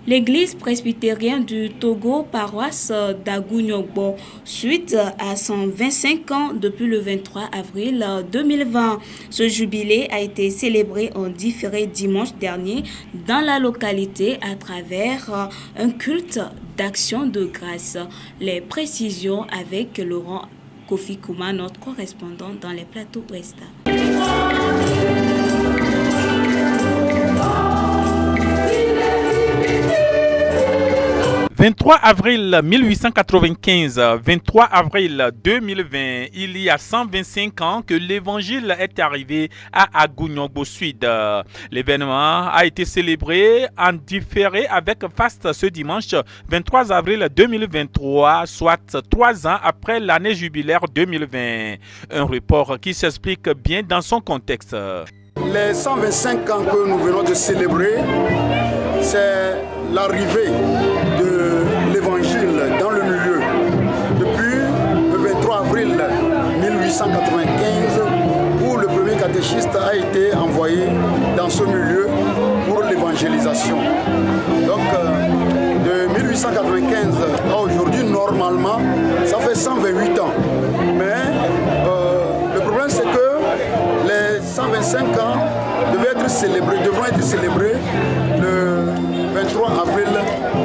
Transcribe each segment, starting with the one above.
L'église presbytérienne du Togo, paroisse d'Agunyogbo, suite à son 25 ans depuis le 23 avril 2020. Ce jubilé a été célébré en différé dimanche dernier dans la localité à travers un culte d'action de grâce. Les précisions avec Laurent Kofi Kouma, notre correspondant dans les plateaux ouest. 23 avril 1895, 23 avril 2020, il y a 125 ans que l'évangile est arrivé à Agunyogbo Sud. L'événement a été célébré en différé avec faste ce dimanche 23 avril 2023, soit 3 ans après l'année jubilaire 2020. Un report qui s'explique bien dans son contexte. Les 125 ans que nous venons de célébrer, c'est l'arrivée de l'évangile dans le milieu. Depuis le 23 avril 1895, où le premier catéchiste a été envoyé dans ce milieu pour l'évangélisation. Donc, de 1895 à aujourd'hui, normalement, ça fait 128 ans. Mais le problème, c'est que les 125 ans devront être célébrés le 23 avril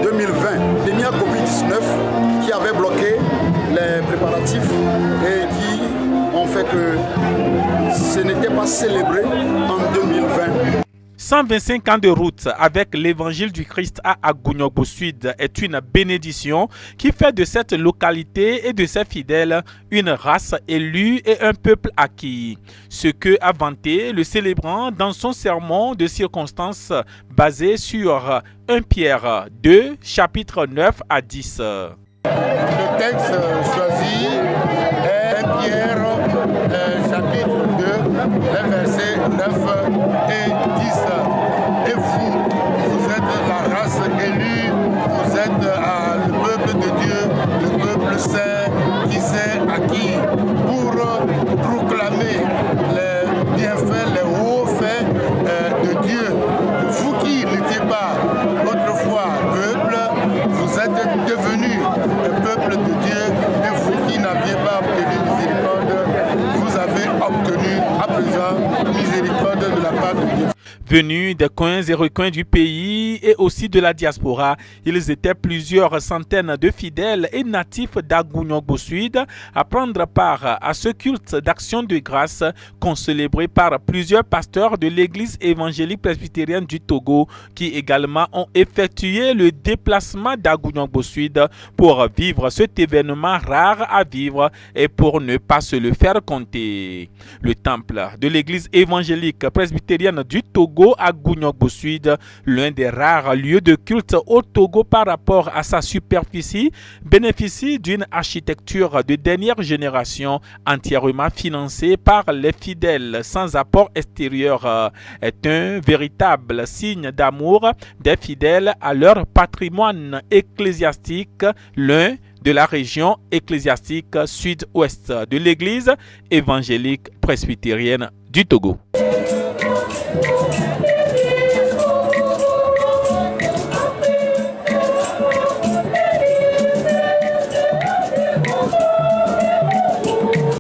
2020. L'épidémie Covid-19 qui avait bloqué les préparatifs et qui ont fait que ce n'était pas célébré en 2020. 125 ans de route avec l'évangile du Christ à Agunyogbo Sud est une bénédiction qui fait de cette localité et de ses fidèles une race élue et un peuple acquis. Ce que a vanté le célébrant dans son sermon de circonstance basé sur 1 Pierre 2, chapitre 9 à 10. Le texte choisi est 1 Pierre chapitre 2, les versets 9 et 10. Et vous êtes la race élue, vous êtes le peuple de Dieu, le peuple saint qui s'est acquis pour proclamer les bienfaits, les hauts faits de Dieu. Vous qui n'étiez pas autrefois peuple, vous êtes devenus un peuple de Dieu, et vous qui n'aviez pas obtenu miséricorde, vous avez obtenu à présent miséricorde de la part de Dieu. Venus des coins et recoins du pays et aussi de la diaspora, ils étaient plusieurs centaines de fidèles et natifs d'Agunyogbo Sud à prendre part à ce culte d'action de grâce célébré par plusieurs pasteurs de l'église évangélique presbytérienne du Togo qui également ont effectué le déplacement d'Agunyogbo Sud pour vivre cet événement rare à vivre et pour ne pas se le faire compter. Le temple de l'église évangélique presbytérienne du Togo à Agunyogbo Sud, l'un des rares lieux de culte au Togo par rapport à sa superficie, bénéficie d'une architecture de dernière génération entièrement financée par les fidèles sans apport extérieur. Est un véritable signe d'amour des fidèles à leur patrimoine ecclésiastique, l'un de la région ecclésiastique sud-ouest de l'église évangélique presbytérienne du Togo.